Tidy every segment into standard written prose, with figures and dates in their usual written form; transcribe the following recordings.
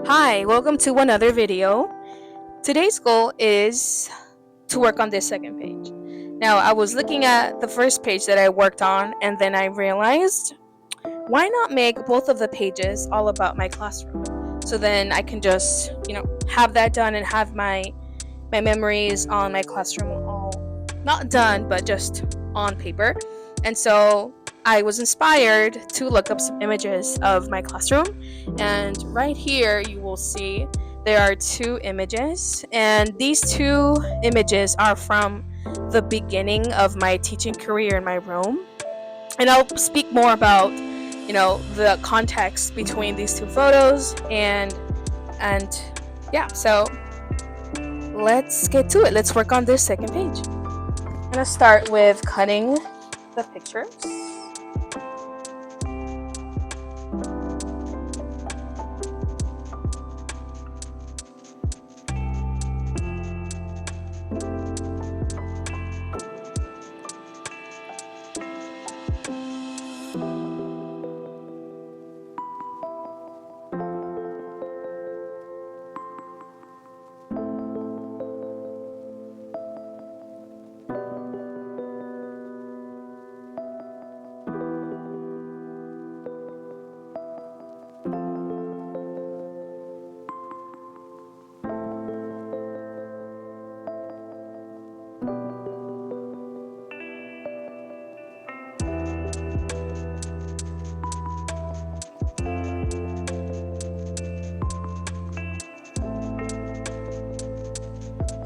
Hi, welcome to another video. Today's goal is to work on this second page. Now, I was looking at the first page that I worked on, and then I realized why not make both of the pages all about my classroom? So then I can just, have that done and have my memories on my classroom all not done, but just on paper. And so I was inspired to look up some images of my classroom. And right here, you will see there are two images. And these two images are from the beginning of my teaching career in my room. And I'll speak more about, the context between these two photos and yeah, so let's get to it. Let's work on this second page. I'm gonna start with cutting the pictures.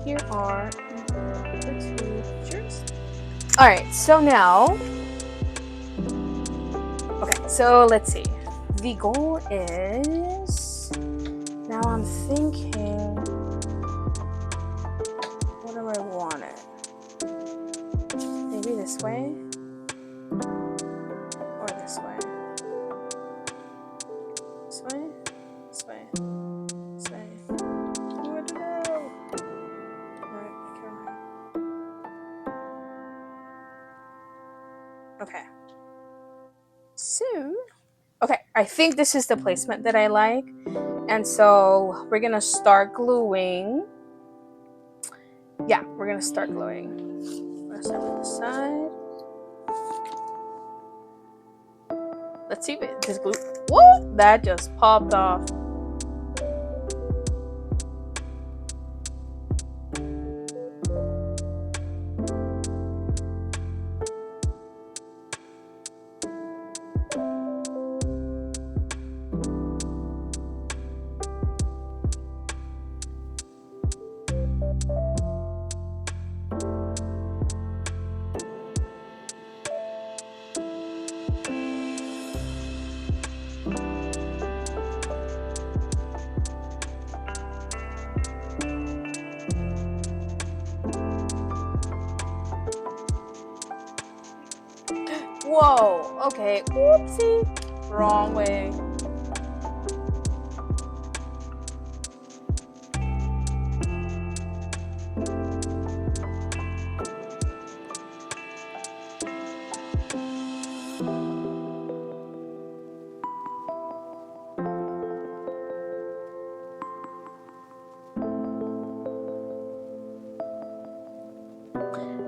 Here are the two pictures. All right, so now, okay, so let's see. The goal is, now I'm thinking, what do I want it? Maybe this way or this way? This way? This way? This way? Oh, I don't know. Alright, I can't remember. Okay. So, okay, I think this is the placement that I like. And so we're gonna start gluing. Yeah, we're gonna start gluing. Let's start with the side. Let's see if it just glue. Whoa! That just popped off. Whoa, okay, whoopsie, wrong way.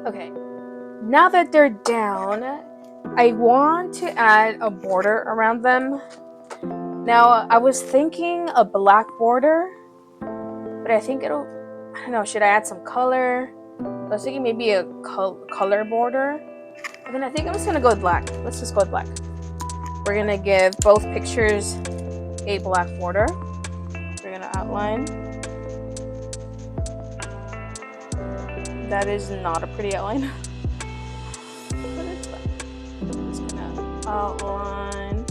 Okay, now that they're down, I want to add a border around them. Now, I was thinking a black border, but I think I don't know, should I add some color? I was thinking maybe a color border, but then I think I'm just gonna go with black. Let's just go with black. We're gonna give both pictures a black border. We're gonna outline. That is not a pretty outline. But it's fine. I'm just gonna outline.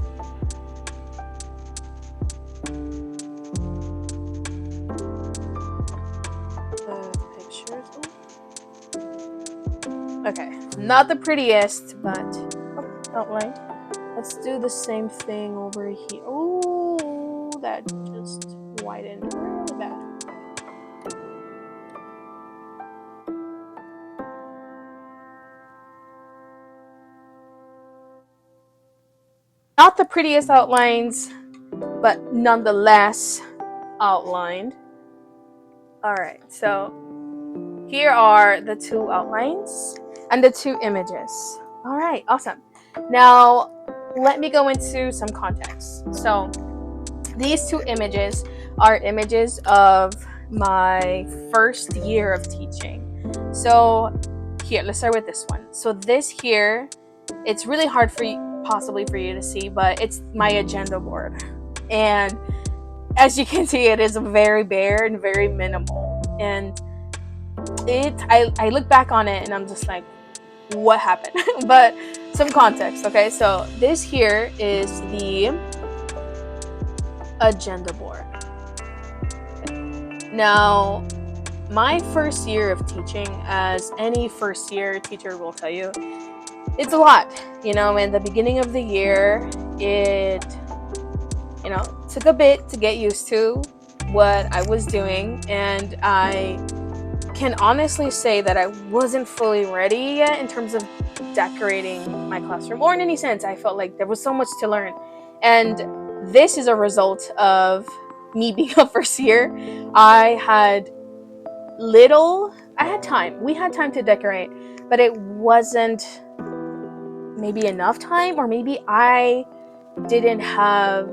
The pictures. Okay, not the prettiest, but outline. Let's do the same thing over here. Oh, that just widened really bad. Not the prettiest outlines, but nonetheless, outlined. All right, so here are the two outlines and the two images. All right, awesome. Now, let me go into some context. So, these two images are images of my first year of teaching. So, here, let's start with this one. So, this here, it's really hard for you, possibly for you to see, but it's my agenda board. And as you can see, it is very bare and very minimal. And I look back on it and I'm just like, what happened? But some context, okay? So this here is the agenda board. Now, my first year of teaching, as any first year teacher will tell you, it's a lot. In the beginning of the year, it took a bit to get used to what I was doing, and I can honestly say that I wasn't fully ready yet in terms of decorating my classroom, or in any sense. I felt like there was so much to learn. And this is a result of me being a first year. I had time. We had time to decorate, but it wasn't maybe enough time, or maybe I didn't have,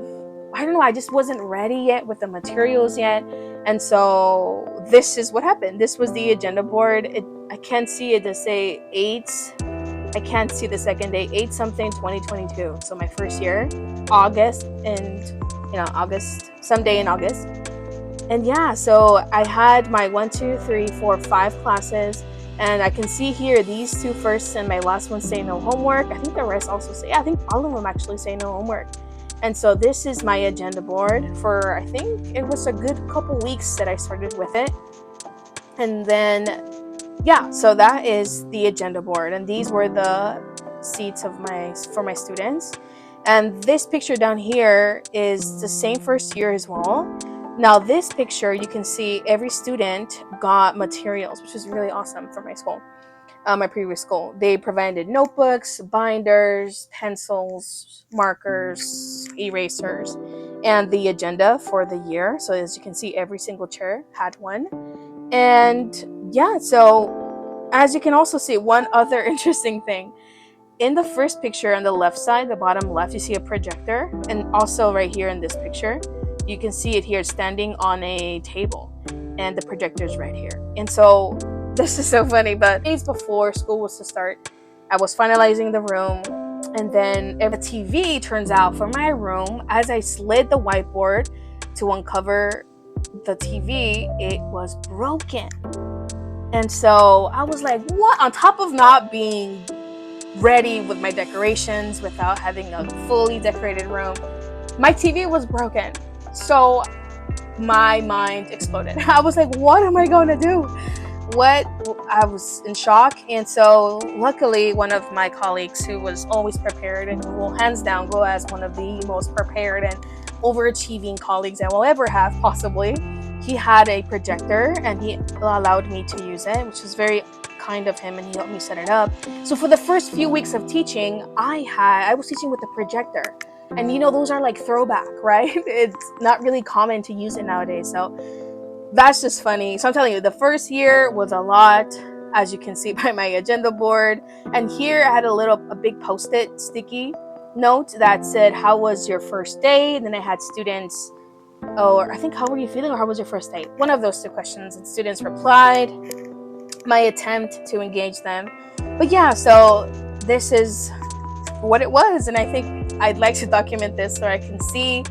I don't know, I just wasn't ready yet with the materials yet. And so this is what happened. This was the agenda board. I can't see it to say 8. I can't see the second day, 8 something 2022. So my first year, August, and August, someday in August. And yeah, so I had my 1, 2, 3, 4, 5 classes. And I can see here these two first and my last one say no homework. I think the rest also say, I think all of them actually say no homework. And so this is my agenda board for, I think it was a good couple weeks that I started with it. And then, yeah, so that is the agenda board. And these were the seats for my students. And this picture down here is the same first year as well. Now, this picture, you can see every student got materials, which is really awesome for my school. My previous school, they provided notebooks, binders, pencils, markers, erasers, and the agenda for the year. So as you can see, every single chair had one. And yeah, so as you can also see, one other interesting thing, in the first picture on the left side, the bottom left, you see a projector. And also right here in this picture, you can see it here standing on a table, and the projector is right here. And so this is so funny, but days before school was to start, I was finalizing the room, and then the TV, turns out, for my room, as I slid the whiteboard to uncover the TV, it was broken. And so I was like, what? On top of not being ready with my decorations, without having a fully decorated room, my TV was broken. So my mind exploded. I was like, what am I going to do? I was in shock. And so luckily, one of my colleagues, who was always prepared and who will hands down go as one of the most prepared and overachieving colleagues I will ever have, possibly, he had a projector and he allowed me to use it, which was very kind of him, and he helped me set it up. So for the first few weeks of teaching, I was teaching with the projector. And those are like throwback, right? It's not really common to use it nowadays. So that's just funny. So I'm telling you, the first year was a lot, as you can see by my agenda board. And here I had a big post-it sticky note that said, how was your first day? And then I had students, or I think, how were you feeling, or how was your first day? One of those two questions. And students replied, my attempt to engage them. But yeah, so this is what it was. And I think I'd like to document this so I can see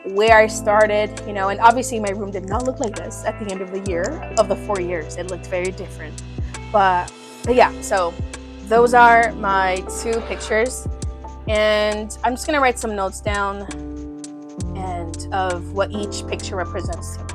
where I started, and obviously my room did not look like this at the end of the year, of the 4 years. It looked very different. But yeah, so those are my two pictures. And I'm just going to write some notes down and of what each picture represents to me.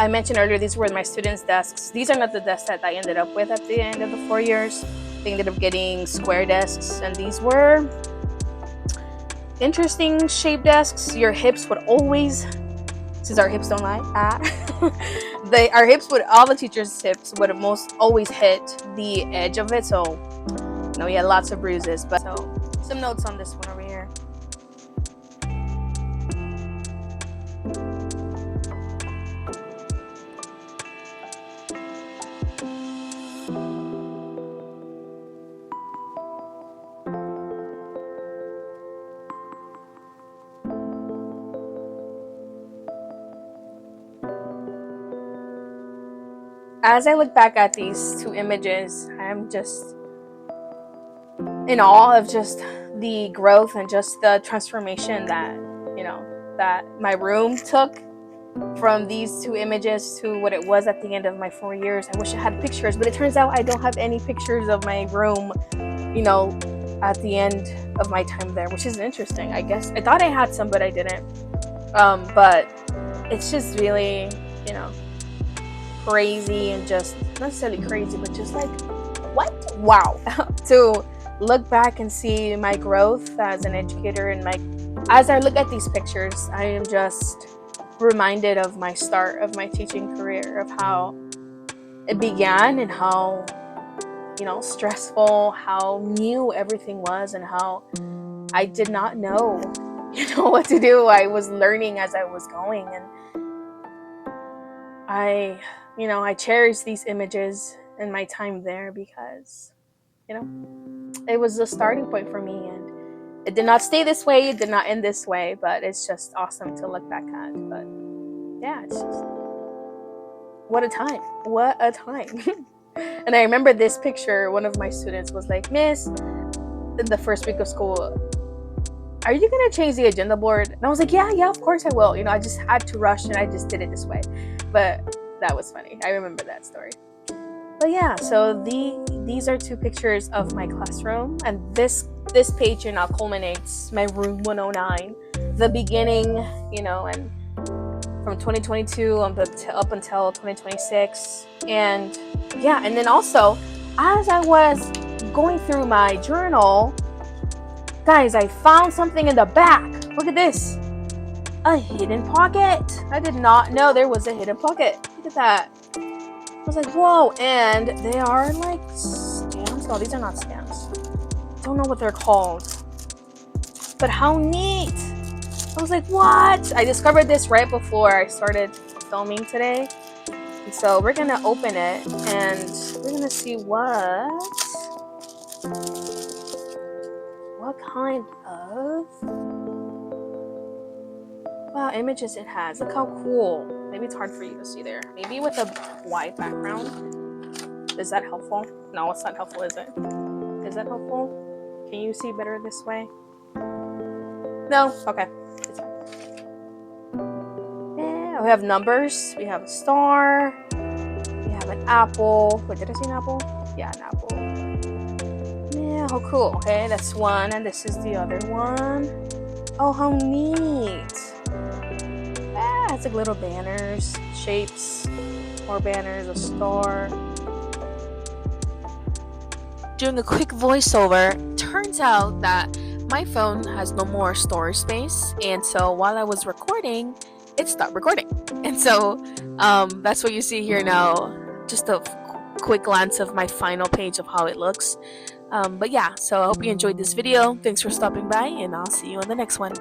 I mentioned earlier these were my students' desks. These are not the desks that I ended up with at the end of the 4 years. They ended up getting square desks, and these were interesting shaped desks. Your hips would always, since our hips don't lie, our hips would, all the teachers' hips would most always hit the edge of it. So, you know, we had lots of bruises. But so, some notes on this one over here. As I look back at these two images, I'm just in awe of just the growth and just the transformation that, you know, that my room took from these two images to what it was at the end of my 4 years. I wish I had pictures, but it turns out I don't have any pictures of my room, you know, at the end of my time there, which is interesting. I guess I thought I had some, but I didn't. But it's just really, you know, crazy, and just not necessarily crazy, but just like, what? Wow. To look back and see my growth as an educator, and as I look at these pictures, I am just reminded of my start of my teaching career, of how it began, and how, you know, stressful, how new everything was, and how I did not know, you know, what to do. I was learning as I was going, and I cherish these images and my time there, because, you know, it was the starting point for me, and it did not stay this way, it did not end this way, but it's just awesome to look back at. But yeah, it's just, what a time. And I remember this picture, one of my students was like, "Miss, in the first week of school, are you gonna change the agenda board?" And I was like, yeah, of course I will. You know, I just had to rush, and I just did it this way. But that was funny. I remember that story. But yeah, so these are two pictures of my classroom, and this page here now culminates my room 109, the beginning, you know, and from 2022 up until 2026. And yeah, and then also, as I was going through my journal, guys, I found something in the back. Look at this. A hidden pocket. I did not know there was a hidden pocket. Look at that. I was like, whoa. And they are like stamps. No, these are not stamps. Don't know what they're called. But how neat. I was like, what? I discovered this right before I started filming today. And so we're going to open it, and we're going to see what kind of images it has. Look how cool. Maybe it's hard for you to see there. Maybe with a white background. Is that helpful? No, it's not helpful, is it? Is that helpful? Can you see better this way? No? Okay. It's fine. Yeah, we have numbers. We have a star. We have an apple. Wait, did I see an apple? Yeah, an apple. Yeah, how cool. Okay, that's one, and this is the other one. Oh, how neat. Yeah, it's like little banners, shapes, more banners, a star. Doing a quick voiceover, turns out that my phone has no more storage space, and so while I was recording, it stopped recording. And so that's what you see here now, just a quick glance of my final page of how it looks. But yeah, so I hope you enjoyed this video. Thanks for stopping by, and I'll see you on the next one.